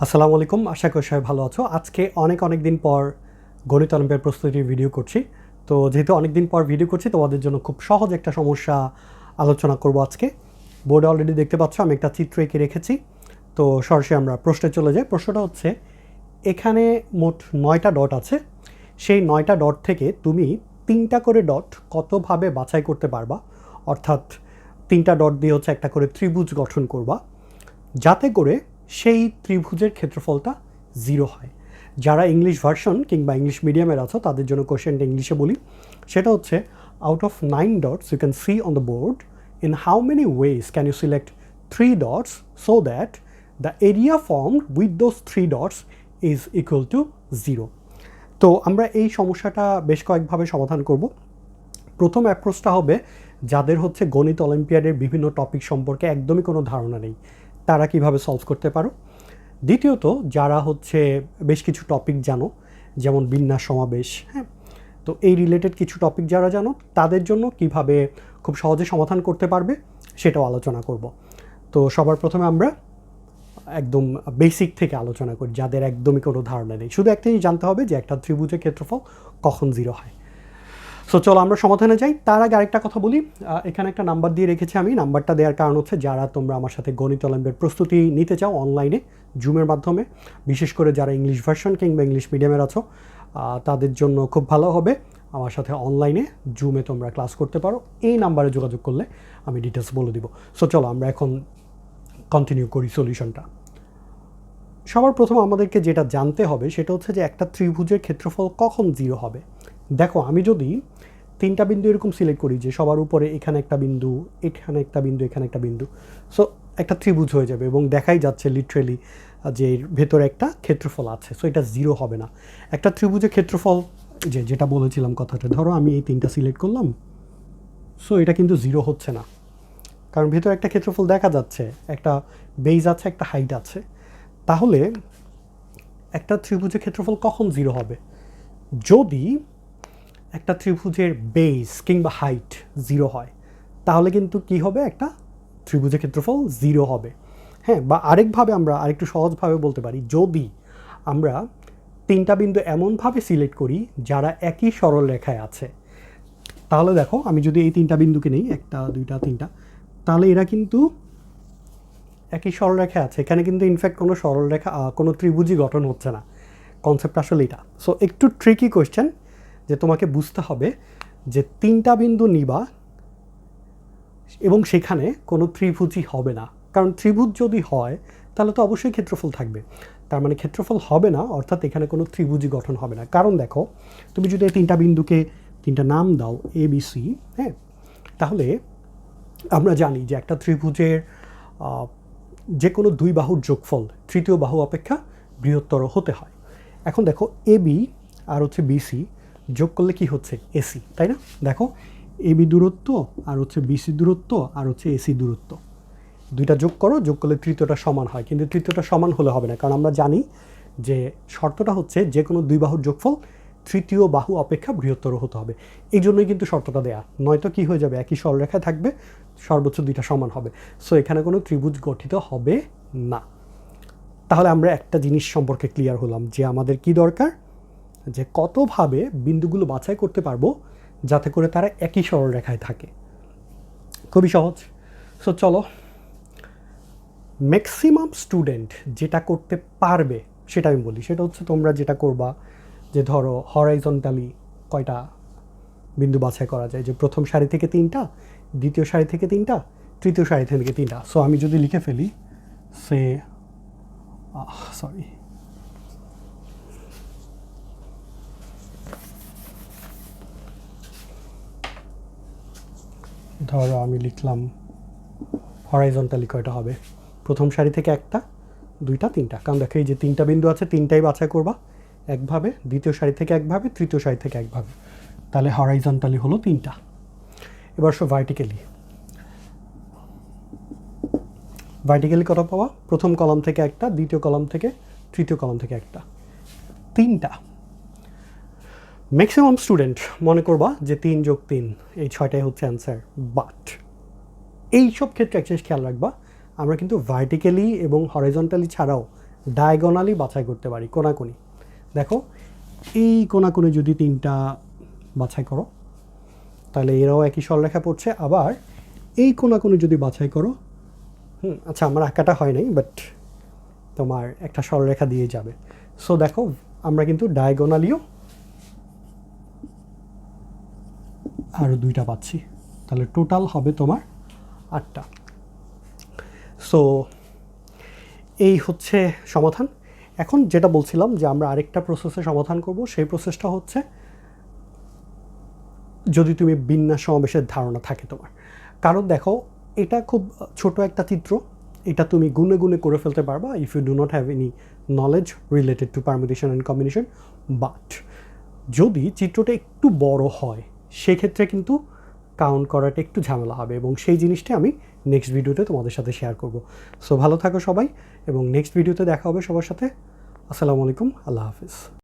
আসসালামু আলাইকুম, আশা করি সবাই ভালো আছো। আজকে অনেক দিন পর গণিত অলিম্পিয়াড প্রস্তুতির ভিডিও করছি। তো যেহেতু অনেক দিন পর ভিডিও করছি, তোমাদের জন্য খুব সহজ একটা সমস্যা আলোচনা করব আজকে। বোর্ডে অলরেডি দেখতে পাচ্ছ আমি একটা চিত্র এঁকে রেখেছি। তো সরাসরি আমরা প্রশ্নে চলে যাই। প্রশ্নটা হচ্ছে, এখানে মোট 9টা ডট আছে। সেই 9টা ডট থেকে তুমি 3টা করে ডট কতভাবে বাছাই করতে পারবা, অর্থাৎ 3টা ডট দিয়ে হচ্ছে একটা করে ত্রিভুজ গঠন করবা, যাতে করে সেই ত্রিভুজের ক্ষেত্রফলটা 0 হয়। যারা ইংলিশ ভার্সন কিংবা ইংলিশ মিডিয়ামের আছো তাদের জন্য কোশ্চেনটা ইংলিশে বলি। সেটা হচ্ছে, out of 9 dots you can see on the board, in how many ways can you select 3 dots so that the area formed with those 3 dots is equal to 0। তো আমরা এই সমস্যাটা বেশ কয়েকভাবে সমাধান করব। প্রথম অ্যাপ্রোচটা হবে যাদের হচ্ছে গণিত অলিম্পিয়াডের বিভিন্ন টপিক সম্পর্কে একদমই কোনো ধারণা নেই, তারা কিভাবে সলভ করতে পারো। দ্বিতীয়ত, যারা হচ্ছে বেশ কিছু টপিক জানো, যেমন বিন্যাস সমাবেশ, হ্যাঁ, তো এই রিলেটেড কিছু টপিক যারা জানো তাদের জন্য কিভাবে খুব সহজে সমাধান করতে পারবে সেটাও আলোচনা করব। তো সবার প্রথমে আমরা একদম বেসিক থেকে আলোচনা করি, যাদের একদমই কোনো ধারণা নেই। শুধু একটা জিনিস জানতে হবে যে একটা ত্রিভুজের ক্ষেত্রফল কখন 0 হয়। সো চলো আমরা সমাধানে যাই। তার আগে আরেকটা কথা বলি, এখানে একটা নাম্বার দিয়ে রেখেছি আমি। নাম্বারটা দেওয়ার কারণ হচ্ছে, যারা তোমরা আমার সাথে গণিত অলিম্পিয়াড প্রস্তুতি নিতে চাও অনলাইনে জুমের মাধ্যমে, বিশেষ করে যারা ইংলিশ ভার্সন কিংবা ইংলিশ মিডিয়ামের আছো, তাদের জন্য খুব ভালো হবে আমার সাথে অনলাইনে জুমে তোমরা ক্লাস করতে পারো। এই নাম্বারে যোগাযোগ করলে আমি ডিটেলস বলে দিব। সো চলো আমরা এখন কন্টিনিউ করি সলিউশনটা। সবার প্রথম আমাদেরকে যেটা জানতে হবে সেটা হচ্ছে যে একটা ত্রিভুজের ক্ষেত্রফল কখন 0 হবে। দেখো, আমি যদি 3টা বিন্দু এরকম সিলেক্ট করি যে সবার উপরে এখানে একটা বিন্দু, এখানে একটা বিন্দু, এখানে একটা বিন্দু, সো একটা ত্রিভুজ হয়ে যাবে এবং দেখাই যাচ্ছে লিটারেলি যে এর ভেতরে একটা ক্ষেত্রফল আছে। সো এটা 0 হবে না। একটা ত্রিভুজের ক্ষেত্রফল যেটা বলেছিলাম কথাটা, ধরো আমি এই 3টা সিলেক্ট করলাম, সো এটা কিন্তু 0 হচ্ছে না, কারণ ভেতরে একটা ক্ষেত্রফল দেখা যাচ্ছে, একটা বেজ আছে, একটা হাইট আছে। তাহলে একটা ত্রিভুজের ক্ষেত্রফল কখন 0 হবে? যদি একটা ত্রিভুজের বেস কিংবা হাইট 0 হয়, তাহলে কিন্তু কি হবে, একটা ত্রিভুজের ক্ষেত্রফল 0 হবে। হ্যাঁ, বা আরেকভাবে আমরা আরেকটু সহজভাবে বলতে পারি, যদি আমরা 3টা বিন্দু এমনভাবে সিলেক্ট করি যারা একই সরল রেখায় আছে, তাহলে দেখো আমি যদি এই 3টা বিন্দুকে নেই, 1টা 2টা 3টা, তাহলে এরা কিন্তু একই সরলরেখা আছে। এখানে কিন্তু ইনফ্যাক্ট কোনো সরলরেখা কোনো ত্রিভুজই গঠন হচ্ছে না। কনসেপ্ট আসলে এটা। সো একটু ট্রিকি কোয়েশ্চেন, যে তোমাকে বুঝতে হবে যে 3টা বিন্দু নিবা এবং সেখানে কোনো ত্রিভুজই হবে না, কারণ ত্রিভুজ যদি হয় তাহলে তো অবশ্যই ক্ষেত্রফল থাকবে। তার মানে ক্ষেত্রফল হবে না, অর্থাৎ এখানে কোনো ত্রিভুজই গঠন হবে না। কারণ দেখো, তুমি যদি এই 3টা বিন্দুকে 3টা নাম দাও ABC, হ্যাঁ, তাহলে আমরা জানি যে একটা ত্রিভুজের যে কোনো দুই বাহুর যোগফল তৃতীয় বাহু অপেক্ষা বৃহত্তর হতে হয়। এখন দেখো, AB আর হচ্ছে BC যোগ করলে কি হচ্ছে, AC, তাই না? দেখো, AB দূরত্ব আর হচ্ছে BC দূরত্ব আর হচ্ছে AC দূরত্ব, দুইটা যোগ করো, যোগ করলে তৃতীয়টা সমান হয়। কিন্তু তৃতীয়টা সমান হলে হবে না, কারণ আমরা জানি যে শর্তটা হচ্ছে যে কোনো দুই বাহুর যোগফল তৃতীয় বাহু অপেক্ষা বৃহত্তর হতে হবে। এই জন্যই কিন্তু শর্তটা দেয়া, নয়তো কি হয়ে যাবে, একই সরলরেখায় থাকবে, সর্বোচ্চ দুইটা সমান হবে। সো এখানে কোনো ত্রিভুজ গঠিত হবে না। তাহলে আমরা একটা জিনিস সম্পর্কে ক্লিয়ার হলাম যে আমাদের কি দরকার, যে কতভাবে বিন্দুগুলো বাছাই করতে পারবো যাতে করে তারা একই সরলরেখায় থাকে। খুবই সহজ। সো চলো, ম্যাক্সিমাম স্টুডেন্ট যেটা করতে পারবে সেটা আমি বলি। সেটা হচ্ছে, তোমরা যেটা করবা যে ধরো হরাইজন্টালি কয়টা বিন্দু বাছাই করা যায়, যে প্রথম সারি থেকে 3টা, দ্বিতীয় সারি থেকে 3টা, তৃতীয় সারি থেকে 3টা। সো আমি যদি লিখে ফেলি, সে সরি ধরো আমি লিখলাম হরাইজন্টালি কয়টা হবে, প্রথম সারি থেকে 1টা, 2টা, 3টা। কারণ দেখো, এই যে 3টা বিন্দু আছে, 3টাই বাছাই করবা একভাবে, দ্বিতীয় সারি থেকে একভাবে, তৃতীয় সারি থেকে একভাবে, তাহলে হরাইজন্টালি হলো 3টা। এবার সো ভার্টিক্যালি কত পাওয়া, প্রথম কলাম থেকে 1টা, দ্বিতীয় কলাম থেকে, তৃতীয় কলাম থেকে 1টা, 3টা। ম্যাক্সিমাম স্টুডেন্ট মনে করবা যে 3 যোগ 3 এই 6টাই হচ্ছে অ্যান্সার। বাট এই সব ক্ষেত্রে একটা জিনিস খেয়াল রাখবা, আমরা কিন্তু ভার্টিক্যালি এবং হরাইজন্টালি ছাড়াও ডায়াগোনালি বাছাই করতে পারি, কোনাকুনি। দেখো এই কোনাকুনি যদি 3টা বাছাই করো তাহলে এরাও একই সরলরেখা পড়ছে। আবার এই কোনাকুনি যদি বাছাই করো, আচ্ছা আমার আঁকাটা হয় নাই, বাট তোমার একটা সরলরেখা দিয়ে যাবে। সো দেখো আমরা কিন্তু ডায়াগোনালিও আরও 2টা পাচ্ছি, তাহলে টোটাল হবে তোমার 8টা। সো এই হচ্ছে সমাধান। এখন যেটা বলছিলাম যে আমরা আরেকটা প্রসেসে সমাধান করব, সেই প্রসেসটা হচ্ছে যদি তুমি বিন্যাস সমাবেশের ধারণা থাকে তোমার। কারণ দেখো এটা খুব ছোট একটা চিত্র, এটা তুমি গুনে গুনে করে ফেলতে পারবা if you do not have any knowledge related to permutation and combination. But যদি চিত্রটা একটু বড় হয় সেক্ষেত্রে কিন্তু কাউন্ট করাটা একটু ঝামেলা হবে, এবং সেই জিনিসটা আমি নেক্সট ভিডিওতে তোমাদের সাথে শেয়ার করব। সো ভালো থাকো সবাই, এবং নেক্সট ভিডিওতে দেখা হবে সবার সাথে। আসসালামু আলাইকুম, আল্লাহ হাফিজ।